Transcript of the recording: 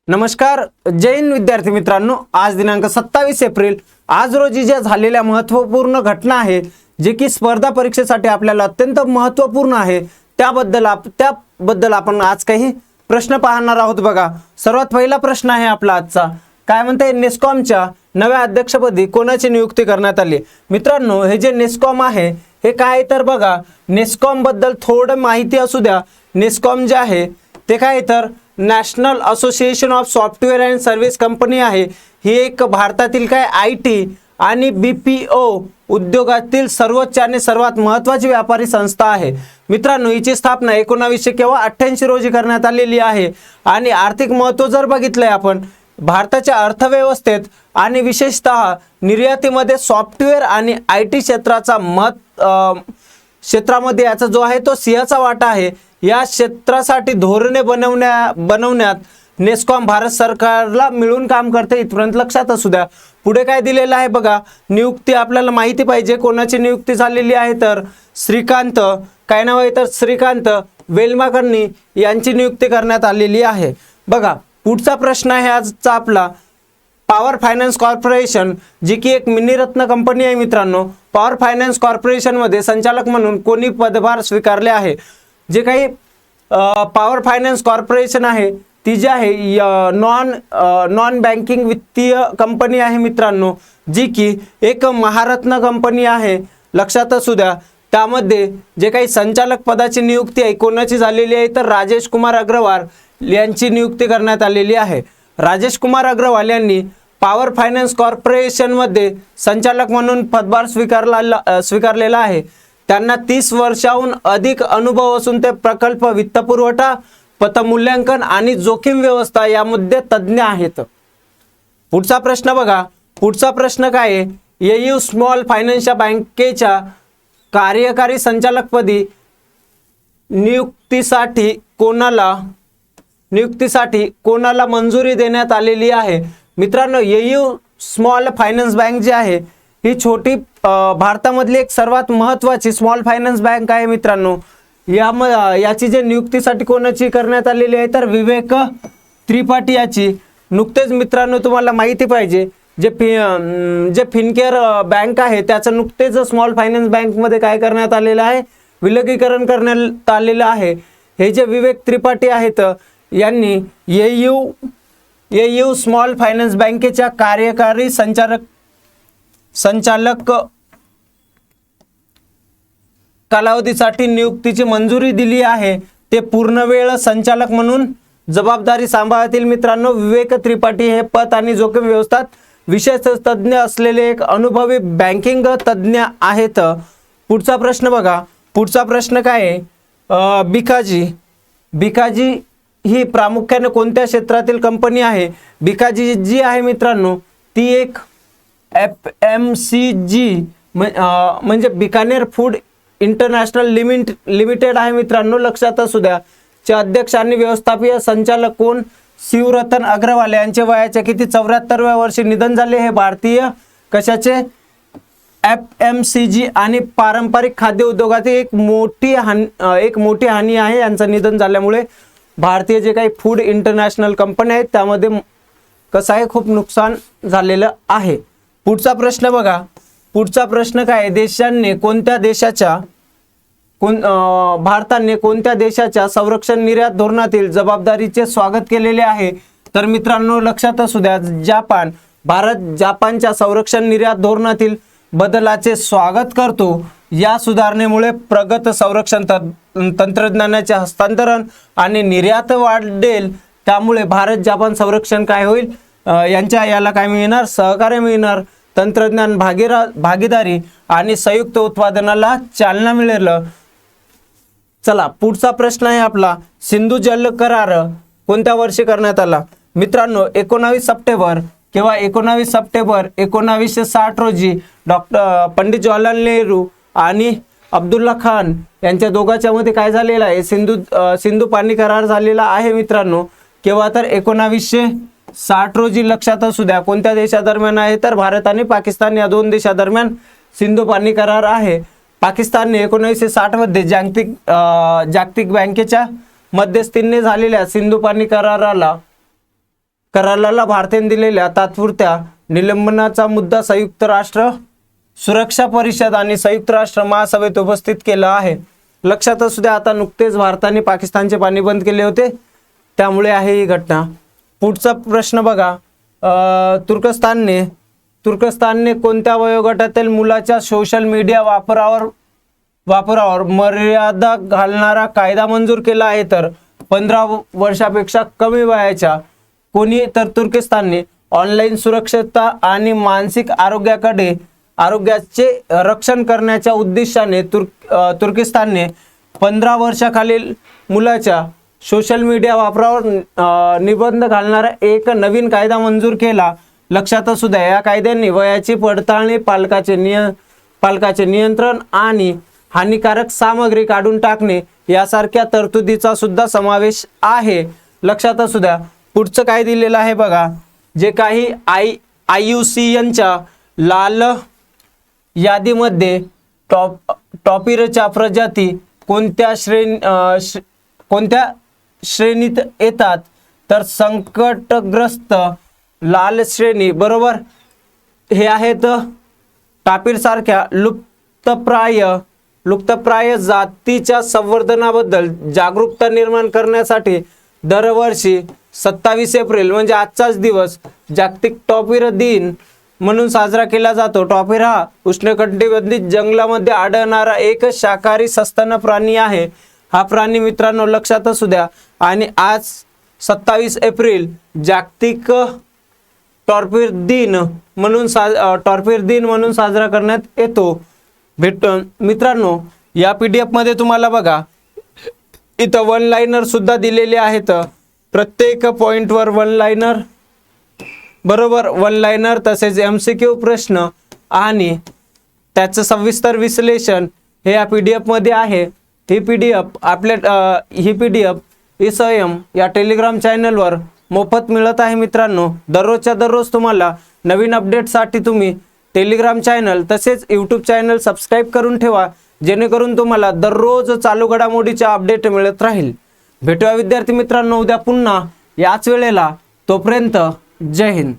नमस्कार, जय हिंद विद्यार्थी मित्रांनो। आज दिनांक 27 एप्रिल आज रोजी ज्या झालेल्या महत्त्वपूर्ण घटना आहे जे की स्पर्धा परीक्षेसाठी आपल्याला अत्यंत महत्त्वपूर्ण आहे त्याबद्दल आपण आज काही प्रश्न पाहणार आहोत। बघा, सर्वात पहिला प्रश्न आहे आपला आजचा, काय म्हणते, नेस्कॉमच्या नव्या अध्यक्षपदी कोणाची नियुक्ती करण्यात आली। मित्रांनो, हे जे नेस्कॉम आहे हे काय तर बघा, नेस्कॉम बद्दल थोडं माहिती असू द्या। नेस्कॉम जे आहे ते काय तर national association of software and service company आहे। ही एक भारतातील काय IT आणि BPO उद्योगातील सर्वोच्च आणि सर्वात महत्त्वाची व्यापारी संस्था आहे। मित्रांनो, हिची स्थापना 1988 रोजी करण्यात आलेली आहे आणि आर्थिक महत्त्व जर बघितलंय आपण भारताच्या अर्थव्यवस्थेत आणि विशेषतः निर्यातीमध्ये सॉफ्टवेअर आणि IT क्षेत्राचा क्षेत्रामध्ये याचा जो आहे तो सिंहाचा वाटा आहे। या क्षेत्रासाठी धोरणे बनवण्यात नेस्कॉम भारत सरकारला मिळून काम करते, इथपर्यंत लक्षात असू द्या। पुढे काय दिलेलं आहे बघा, नियुक्ती आपल्याला माहिती पाहिजे कोणाची नियुक्ती झालेली आहे तर श्रीकांत, काय नाव आहे तर श्रीकांत वेलमाकरनी यांची नियुक्ती करण्यात आलेली आहे। बघा, पुढचा प्रश्न आहे आजचा आपला, पॉवर फायनान्स कॉर्पोरेशन जी की एक मिनीरत्न कंपनी आहे। मित्रांनो, पॉवर फायनान्स कॉर्पोरेशन मध्ये संचालक म्हणून कोणी पदभार स्वीकारले आहे। जे काही पॉवर फायनान्स कॉर्पोरेशन आहे ती जी आहे नॉन बँकिंग वित्तीय कंपनी आहे मित्रांनो, जी की एक महारत्न कंपनी आहे, लक्षात असू द्या। त्यामध्ये जे काही संचालक पदाची नियुक्ती आहे कोणाची झालेली आहे तर राजेश कुमार अग्रवाल यांची नियुक्ती करण्यात आलेली आहे। राजेश कुमार अग्रवाल यांनी पॉवर फायनान्स कॉर्पोरेशन मध्ये संचालक म्हणून पदभार स्वीकारलेला आहे। त्यांना 30 वर्षाहून अधिक अनुभव असून ते प्रकल्प, वित्तपुरवठा, पतमूल्यांकन आणि जोखीम व्यवस्था यामध्ये तज्ञ आहेत। पुढचा प्रश्न बघा, पुढचा प्रश्न काय आहे, AU स्मॉल फायनान्सच्या बँकेच्या कार्यकारी संचालकपदी नियुक्तीसाठी कोणाला मंजुरी देण्यात आलेली आहे। मित्रांनो, AU स्मॉल फायनान्स बँक जी आहे ही छोटी भारतामधली एक सर्वात महत्त्वाची स्मॉल फायनान्स बँक आहे। मित्रांनो, याची जे नियुक्तीसाठी कोणाची करण्यात आलेली आहे तर विवेक त्रिपाठी याची। नुकतेच मित्रांनो तुम्हाला माहिती पाहिजे जे फिनकेअर बँक आहे त्याचं नुकतेच स्मॉल फायनान्स बँकमध्ये काय करण्यात आलेलं आहे, विलगीकरण करण्यात आलेलं आहे। हे जे विवेक त्रिपाठी आहेत यांनी AU स्मॉल फायनान्स बँकेच्या कार्यकारी संचालक कालावधीसाठी नियुक्तीची मंजुरी दिली आहे। ते पूर्णवेळ संचालक म्हणून जबाबदारी सांभाळतील। मित्रांनो, विवेक त्रिपाठी हे पत आणि जोखीम व्यवस्थात विशेष तज्ञ असलेले एक अनुभवी बँकिंग तज्ञ आहेत। पुढचा प्रश्न बघा, पुढचा प्रश्न काय आहे, बिकाजी ही प्रामुख्याने कोणत्या क्षेत्रातील कंपनी आहे। बिकाजी जी आहे मित्रांनो ती एक FMCG म्हणजे बिकानेर फूड इंटरनॅशनल लिमिटेड आहे। मित्रांनो, लक्षात असू द्या। चे अध्यक्ष आणि व्यवस्थापकीय संचालक कोण, शिवरतन अग्रवाल यांचे वयाच्या किती 74व्या वर्षी निधन झाले। हे भारतीय कशाचे FMCG आणि पारंपरिक खाद्य उद्योगातील एक मोठी हानी आहे यांचं निधन झाल्यामुळे। भारतीय जे काही फूड इंटरनॅशनल कंपनी आहेत त्यामध्ये कसं आहे खूप नुकसान झालेलं आहे। पुढचा प्रश्न बघा, पुढचा प्रश्न काय, भारताने कोणत्या देशाच्या संरक्षण निर्यात धोरणातील जबाबदारीचे स्वागत केलेले आहे तर मित्रांनो लक्षात असू द्या, जापान। भारत जापानच्या संरक्षण निर्यात धोरणातील बदलाचे स्वागत करतो। या सुधारणेमुळे प्रगत संरक्षण तंत्रज्ञानाचे हस्तांतरण आणि निर्यात वाढेल। त्यामुळे भारत जापान संरक्षण काय होईल, याला काय मिळणार, सहकार्य मिळणार, तंत्रज्ञान भागीदारी आणि संयुक्त उत्पादनाला चालना मिळेल। चला, पुढचा प्रश्न आहे आपला, सिंधू जल करार कोणत्या वर्षी करण्यात आला। मित्रांनो, 19 सप्टेंबर 1960 रोजी पंडित जवाहरलाल नेहरू आणि अब्दुल्ला खान यांच्या दोघांच्या मध्ये काय झालेला आहे, सिंधू पाणी करार झालेला आहे। मित्रांनो, केव्हा तर 1960 रोजी, लक्षात असू द्या। कोणत्या देशादरम्यान आहे तर भारत आणि पाकिस्तान या दोन देशादरम्यान सिंधू पाणी करार आहे। पाकिस्तानने 1960 मध्ये जागतिक बँकेच्या मध्यस्थीने झालेल्या सिंधू पाणी कराराला कराराला भारताने दिलेल्या तात्पुरत्या निलंबनाचा मुद्दा संयुक्त राष्ट्र सुरक्षा परिषद आणि संयुक्त राष्ट्र महासभेत उपस्थित केला आहे. लक्षात असू द्या, आता नुकतेच भारताने पाकिस्तानचे पाणी बंद केले होते, त्यामुळे आहे ही घटना. पुढचा प्रश्न बघा, तुर्कस्तानने कोणत्या वयोगटातील मुलाच्या सोशल मीडिया वापरावर मर्यादा घालणारा कायदा मंजूर केला आहे? तर 15 वर्षापेक्षा कमी वयाच्या कोणी, तर तुर्कस्तानने ऑनलाईन सुरक्षितता आणि मानसिक आरोग्याचे रक्षण करण्याच्या उद्देशाने तुर्कस्तानने 15 वर्षाखालील मुलाच्या सोशल मीडिया वापरावर निर्बंध घालणारा एक नवीन कायदा मंजूर केला. लक्षात असू द्या, या कायद्याने वयाची पडताळणी, पालकाचे नियंत्रण आणि हानिकारक सामग्री काढून टाकणे यासारख्या तरतुदीचा सुद्धा समावेश आहे. लक्षात असू द्या. पुढचं काय दिलेलं आहे बघा, जे काही IUCNच्या लाल यादीमध्ये टॉपिरच्या प्रजाती कोणत्या श्रेणीत येतात? तर संकटग्रस्त लाल श्रेणी, बरोबर. हे आहेत टापीर सारख्या लुप्तप्राय जातीच्या संवर्धनाबद्दल जागरूकता निर्माण करण्यासाठी दरवर्षी 27 एप्रिल म्हणजे आजचाच दिवस जागतिक टॉपीर दिन म्हणून साजरा केला जातो. टॉपीर हा उष्णकटिबंधीय जंगलामध्ये आढळणारा एक शाकाहारी सस्तन प्राणी आहे. हा प्राणी मित्रांनो लक्षात असू द्या, आणि आज 27 एप्रिल जागतिक टॉपीर दिन म्हणून साजरा करण्यात येतो. मित्रांनो, या PDF मध्ये तुम्हाला बघा इथं वन लाइनर सुद्धा दिलेले आहेत. प्रत्येक पॉइंटवर वन लाइनर, बरोबर, वन लाइनर, तसेच MCQ प्रश्न आणि त्याचं सविस्तर विश्लेषण हे या PDF मध्ये आहे. ही PDF SIM या टेलिग्राम चॅनलवर मोफत मिळत आहे. मित्रांनो, दररोजच्या दररोज तुम्हाला नवीन अपडेटसाठी तुम्ही टेलिग्राम चॅनल तसेच यूट्यूब चॅनल सबस्क्राईब करून ठेवा, जेणेकरून तुम्हाला दररोज चालू घडामोडीच्या अपडेट मिळत राहील. भेटूया विद्यार्थी मित्रांनो उद्या पुन्हा याच वेळेला. तोपर्यंत जय हिंद.